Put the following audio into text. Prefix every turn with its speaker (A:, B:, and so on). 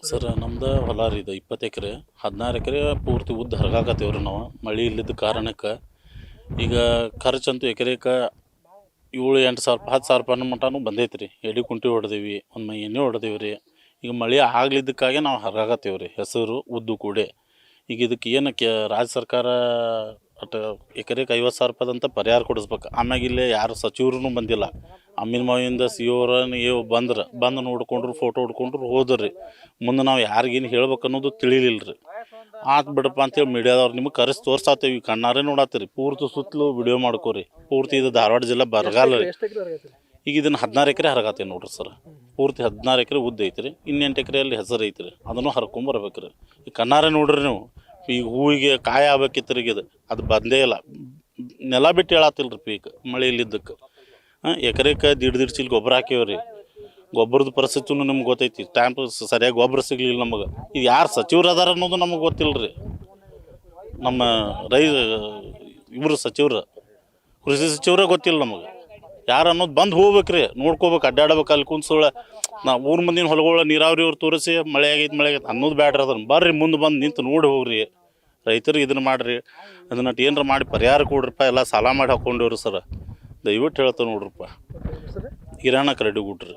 A: Sir ನಮ್ದು ಹೊಲ ರೀ ಇದು 20 ಎಕರೆ 16 ಎಕರೆ ಪೂರ್ತಿ ಉದ್ದು ಹರಗಾಕತ್ತೇವ್ರಿ ನಾವು ಮಳೆ ಇಲ್ಲದ ಕಾರಣಕ್ಕೆ. ಈಗ ಖರ್ಚಂತೂ ಎಕರೆಗೆ 7-8 ಸಾವಿರ 10 ಸಾವಿರ ರೂಪಾಯಿ ಮಟನೂ ಬಂದೈತೆ ರೀ. ಎಡೆ ಕುಂಟಿ ಹೊಡೆದೀವಿ, ಒಂದು ಮೈ ಎಣ್ಣೆ ಹೊಡೆದೀವಿ ರೀ. ಈಗ ಮಳೆ ಆಗ್ಲಿದ್ದಕ್ಕಾಗೆ ನಾವು ಹರಗಾಕತ್ತೇವೆ ರೀ ಹೆಸರು ಉದ್ದು ಕೂಡೆ. ಈಗ ಇದಕ್ಕೆ ಏನು ರಾಜ್ಯ ಸರ್ಕಾರ ಒಟ್ಟು ಎಕರೆಗೆ 50 ಸಾವಿರ ರೂಪಾಯಿದಂತ ಪರಿಹಾರ ಕೊಡಿಸ್ಬೇಕು. ಆಮ್ಯಾಗ ಇಲ್ಲೇ ಯಾರು ಸಚಿವರು ಬಂದಿಲ್ಲ. ಅಮ್ಮಿನ ಮಾವಿಂದ ಸಿ ಓ ಬಂದು ನೋಡ್ಕೊಂಡ್ರು, ಫೋಟೋ ಹೊಡ್ಕೊಂಡ್ರು ಹೋದ್ರಿ. ಮುಂದೆ ನಾವು ಯಾರಿಗೇನು ಹೇಳ್ಬೇಕು ಅನ್ನೋದು ತಿಳಿಲಿಲ್ಲ ರೀ. ಆತು ಬಿಡಪ್ಪ ಅಂತೇಳಿ ಮೀಡಿಯಾದವ್ರು ನಿಮಗೆ ಕರೆಸಿ ತೋರ್ಸಾತೇವಿ, ಕಣ್ಣಾರೆ ನೋಡತ್ತೀರಿ. ಪೂರ್ತಿ ಸುತ್ತಲೂ ವಿಡಿಯೋ ಮಾಡ್ಕೋರಿ. ಪೂರ್ತಿ ಇದು ಧಾರವಾಡ ಜಿಲ್ಲೆ ಬರಗಾಲ ರೀ. ಈಗ ಇದನ್ನು 16 ಎಕರೆ ಹರಗಾತೀವಿ ನೋಡ್ರಿ ಸರ್. ಪೂರ್ತಿ 16 ಎಕರೆ ಉದ್ದು ಐತ್ರಿ. 8 ಎಕರೆಯಲ್ಲಿ ಹೆಸರು ಐತ್ರಿ. ಅದನ್ನು ಹರ್ಕೊಂಬರ್ಬೇಕು ರೀ. ಈಗ ಕಣ್ಣಾರೆ ನೋಡ್ರಿ ನೀವು. ಈಗ ಹೂವಿಗೆ ಕಾಯಿ ಆಗ್ಬೇಕಿತ್ತು ರೀ. ಅದು ಬಂದೇ ಇಲ್ಲ. ನೆಲ ಬಿಟ್ಟು ಹೇಳತ್ತಿಲ್ಲ ರೀ ಪೀಕ್ ಮಳೆ ಇಲ್ಲಿದ್ದಕ್ಕೆ. ಎಕರೆಗೆ 1.5 ಚೀಲ ಗೊಬ್ಬರ ಹಾಕೇವ್ರಿ. ಗೊಬ್ಬರದ ಪರಿಸ್ಥಿತಿನೂ ನಿಮ್ಗೆ ಗೊತ್ತೈತಿ. ಟೈಮ್ ಸರಿಯಾಗಿ ಗೊಬ್ಬರ ಸಿಗಲಿಲ್ಲ ನಮಗೆ. ಈಗ ಯಾರು ಸಚಿವರು ಅದಾರ ಅನ್ನೋದು ನಮಗೆ ಗೊತ್ತಿಲ್ಲ ರೀ. ನಮ್ಮ ಇವರು ಸಚಿವರು, ಕೃಷಿ ಸಚಿವರೇ ಗೊತ್ತಿಲ್ಲ ನಮಗೆ. ಯಾರು ಅನ್ನೋದು ಬಂದು ಹೋಗ್ಬೇಕು ರೀ, ನೋಡ್ಕೋಬೇಕು, ಅಡ್ಡಾಡ್ಬೇಕು. ಅಲ್ಲಿ ಕುಂತ್ಸೋಳ ನಾವು ಊರು ಮಂದಿನ ಹೊಲಗಳ ನೀರಾವರಿ ಅವ್ರು ತೋರಿಸಿ ಮಳೆ ಆಗೈತೆ ಅನ್ನೋದು ಬ್ಯಾಡ್ರಿ. ಅದನ್ನು ಬರ್ರಿ ಮುಂದೆ ಬಂದು ನಿಂತು ನೋಡಿ ಹೋಗ್ರಿ. ರೈತರಿಗೆ ಇದನ್ನು ಮಾಡಿರಿ, ಅದನ್ನ ಏನರ ಮಾಡಿ ಪರಿಹಾರ ಕೊಡ್ರಪ್ಪ. ಎಲ್ಲ ಸಾಲ ಮಾಡಿ ಹಾಕ್ಕೊಂಡೇವ್ರಿ ಸರ್. ದಯವಿಟ್ಟು ಹೇಳ್ತೇವೆ ನೋಡ್ರಪ್ಪ. ಹಿರಾಣಕ್ಕೆ ರೆಡಿ ಗುಡ್ರಿ.